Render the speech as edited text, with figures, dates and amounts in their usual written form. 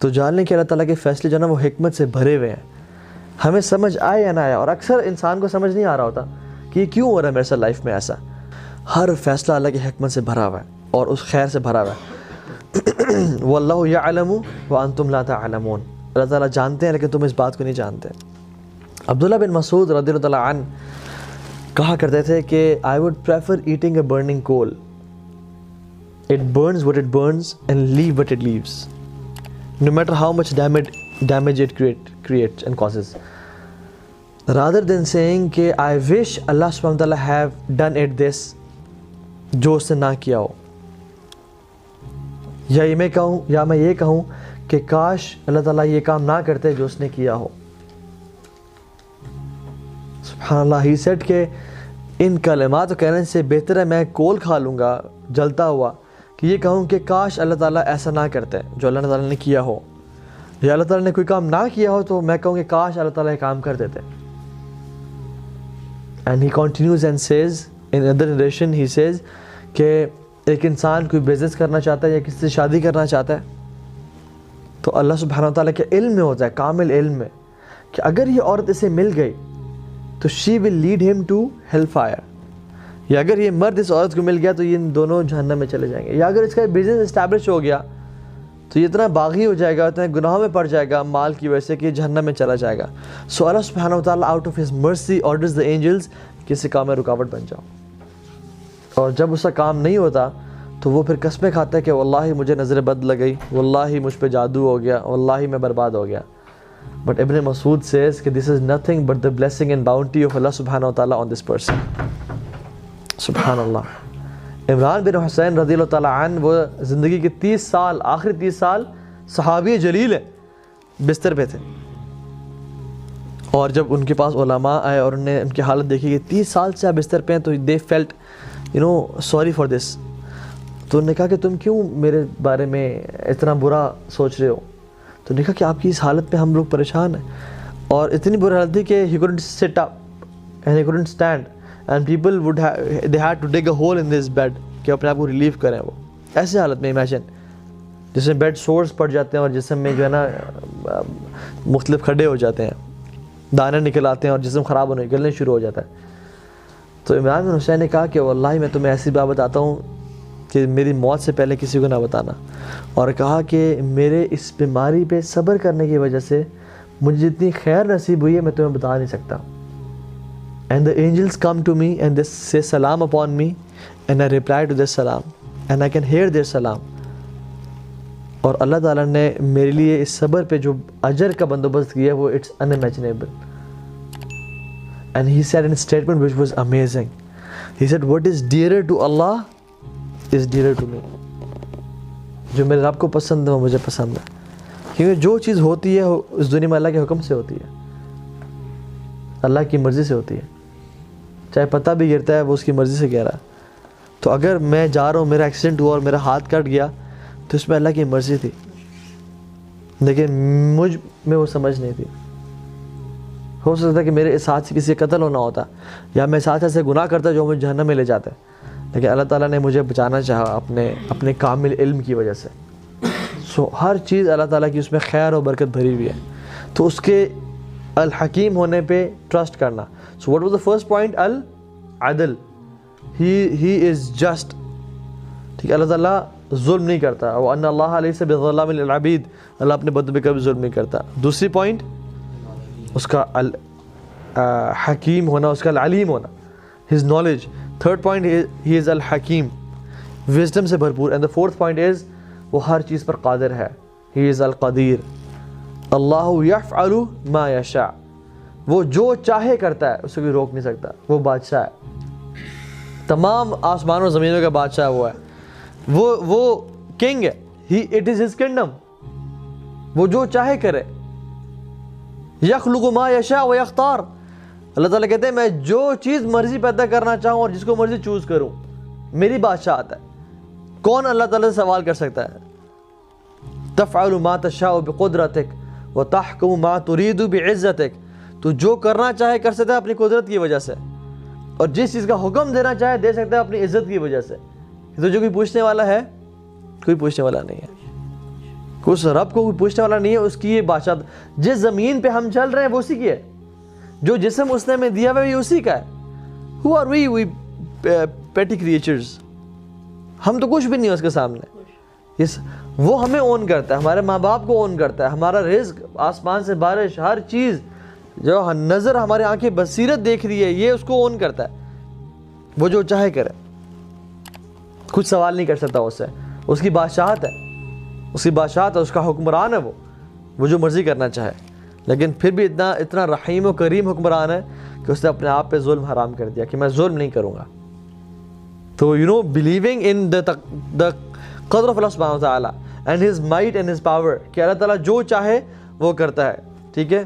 تو جان لیں کہ اللہ تعالیٰ کے فیصلے جو ہے نا وہ حکمت سے بھرے ہوئے ہیں، ہمیں سمجھ آئے یا نہ آئے. اور اکثر انسان کو سمجھ نہیں آ رہا ہوتا کہ یہ کیوں ہو رہا ہے میرے ساتھ لائف میں ایسا. ہر فیصلہ اللہ کی حکمت سے بھرا ہوا ہے اور اس خیر سے بھرا ہوا ہے. واللہ یعلم وانتم لا تعلمون، اللہ تعالیٰ جانتے ہیں لیکن تم اس بات کو نہیں جانتے. عبداللہ بن مسعود رضی اللہ تعالیٰ عنہ کہا کرتے تھے کہ I would prefer eating a burning coal. It burns what it burns and leave what it leaves, no matter how much damage it creates and causes, rather than saying کہ I wish Allah subhanahu wa ta'ala have done it this، جو اس نے نہ کیا ہو. یا میں یہ کہوں کہ کاش اللہ تعالیٰ یہ کام نہ کرتے جو اس نے کیا ہو. سبحان اللہ. ہی سیڈ کہ ان کلمات کہنے سے بہتر ہے میں کول کھا لوں گا جلتا ہوا کہ یہ کہوں کہ کاش اللہ تعالیٰ ایسا نہ کرتے جو اللہ تعالیٰ نے کیا ہو، یا اللہ تعالیٰ نے کوئی کام نہ کیا ہو تو میں کہوں کہ کاش اللہ تعالیٰ یہ کام کر دیتے. And he continues and says in other narration, he says کہ ایک انسان کوئی بزنس کرنا چاہتا ہے یا کسی سے شادی کرنا چاہتا ہے تو اللہ سبحانہ وتعالیٰ کے علم میں ہوتا ہے، کامل علم میں، کہ اگر یہ عورت اسے مل گئی تو شی ول لیڈ ہم ٹو ہیل فائر، یا اگر یہ مرد اس عورت کو مل گیا تو یہ ان دونوں جہنم میں چلے جائیں گے. یا اگر اس کا بزنس اسٹیبلش ہو گیا تو یہ اتنا باغی ہو جائے گا، اتنا گناہوں میں پڑ جائے گا مال کی وجہ سے کہ یہ جہنم میں چلا جائے گا. سو اللہ سبحانہ وتعالیٰ out of his mercy orders the angels کہ اس کام میں رکاوٹ بن جاؤ. اور جب اس کا کام نہیں ہوتا تو وہ پھر قسمیں کھاتا ہے کہ واللہ مجھے نظر بد لگ گئی، واللہ مجھ پہ جادو ہو گیا، واللہ میں برباد ہو گیا. But Ibn Masud says کہ this is nothing but the blessing and bounty of Allah subhanahu wa ta'ala on this person. سبحان اللہ. عمران بن حسین رضی اللہ تعالیٰ عنہ وہ زندگی کے 30 سال، آخری 30 سال صحابی جلیل ہے، بستر پہ تھے. اور جب ان کے پاس علماء آئے اور انہوں نے ان کی حالت دیکھی کہ 30 سال سے آپ بستر پہ ہیں تو they felt sorry for this. تو انہوں نے کہا کہ تم کیوں میرے بارے میں اتنا برا سوچ رہے ہو؟ تو نے کہا کہ آپ کی اس حالت پہ ہم لوگ پریشان ہیں. اور اتنی بری حالت تھی کہ he couldn't sit up and he couldn't stand and people they had to dig a hole in this bed کہ اپنے آپ کو ریلیف کریں. وہ ایسے حالت میں امیجن جس میں بیڈ سورس پڑ جاتے ہیں اور جسم میں جو ہے نا مختلف کھڈے ہو جاتے ہیں، دانے نکل آتے ہیں اور جسم خراب ہونے نکلنے شروع ہو جاتا ہے. تو عمران بن حسین نے کہا کہ واللہ میں تمہیں ایسی بات بتاتا ہوں کہ میری موت سے پہلے کسی کو نہ بتانا. اور کہا کہ میرے اس بیماری پہ صبر کرنے کی وجہ سے مجھے جتنی خیر نصیب ہوئی ہے میں تمہیں بتا نہیں سکتا. And the angels come to me and they say salam upon me and I reply to their salam and I can hear their salam. اور اللہ تعالیٰ نے میرے لیے اس صبر پہ جو اجر کا بندوبست کیا وہ it's unimaginable. And he said in a statement which was amazing. He said what is dearer to Allah is dearer to me. جو میرے رب کو پسند ہے وہ مجھے پسند ہے. کیونکہ جو چیز ہوتی ہے اس دنیا میں اللہ کے حکم سے ہوتی ہے، اللہ کی مرضی سے ہوتی ہے. چاہے پتہ بھی گرتا ہے وہ اس کی مرضی سے گرا ہے. تو اگر میں جا رہا ہوں، میرا ایکسیڈنٹ ہوا اور میرا ہاتھ کٹ گیا تو اس میں اللہ کی مرضی تھی، لیکن مجھ میں وہ سمجھ نہیں تھی. ہو سکتا ہے کہ میرے اس ہاتھ سے کسی کا قتل ہونا ہوتا یا میں اس ہاتھ سے گناہ کرتا جو مجھے جہنم میں لے جاتا ہے، لیکن اللہ تعالیٰ نے مجھے بچانا چاہا اپنے کامل علم کی وجہ سے. سو ہر چیز اللہ تعالیٰ کی اس میں خیر و برکت بھری ہوئی ہے. تو اس کے الحکیم ہونے پہ ٹرسٹ کرنا. So what was the first point? العدل. He is just. ٹھیک ہے، اللہ تعالیٰ ظلم نہیں کرتا. وَأَنَّ اللَّهَ لَيْسَ بِظَلَّامٍ لِلْعَبِيدِ، اللہ اپنے بندوں پہ کبھی ظلم نہیں کرتا. دوسری پوائنٹ اس کا حکیم ہونا، اس کا العلیم ہونا، his knowledge. Third point he is الحکیم، وزڈم سے بھرپور. And the fourth point is وہ ہر چیز پر قادر ہے. he is القدیر. اللہ یفعل ما یشاء، وہ جو چاہے کرتا ہے، اسے کوئی روک نہیں سکتا. وہ بادشاہ ہے، تمام آسمان و زمینوں کا بادشاہ وہ ہے. وہ کنگ ہے. it is his kingdom. وہ جو چاہے کرے. یخلق ما یشاء و یختار. اللہ تعالیٰ کہتے ہیں میں جو چیز مرضی پیدا کرنا چاہوں اور جس کو مرضی چوز کروں، میری بادشاہت ہے. کون اللہ تعالیٰ سے سوال کر سکتا ہے؟ تفعل ما تشاء بقدرتک وتحکم ما ترید بعزتک. تو جو کرنا چاہے کر سکتا ہے اپنی قدرت کی وجہ سے، اور جس چیز کا حکم دینا چاہے دے سکتا ہے اپنی عزت کی وجہ سے. تو جو کوئی پوچھنے والا ہے؟ کوئی پوچھنے والا نہیں ہے. اس رب کو کوئی پوچھنے والا نہیں ہے, اس کی یہ بادشاہ. جس زمین پہ ہم چل رہے ہیں وہ اسی کی ہے, جو جسم اس نے ہمیں دیا ہوا ہے یہ اسی کا ہے. Who are we petty creatures, ہم تو کچھ بھی نہیں ہے اس کے سامنے. وہ ہمیں اون کرتا ہے, ہمارے ماں باپ کو اون کرتا ہے, ہمارا رزق, آسمان سے بارش, ہر چیز جو نظر ہمارے آنکھیں بصیرت دیکھ رہی ہے یہ اس کو اون کرتا ہے. وہ جو چاہے کرے, کچھ سوال نہیں کر سکتا اس سے. اس کی بادشاہت ہے, اس کی بادشاہت ہے, اس کا حکمران ہے, وہ جو مرضی کرنا چاہے. لیکن پھر بھی اتنا رحیم و کریم حکمران ہے کہ اس نے اپنے آپ پہ ظلم حرام کر دیا کہ میں ظلم نہیں کروں گا. تو believing in the قدر of اللہ سبحانہ وتعالی and his might and his power, کہ اللہ تعالیٰ جو چاہے وہ کرتا ہے. ٹھیک ہے.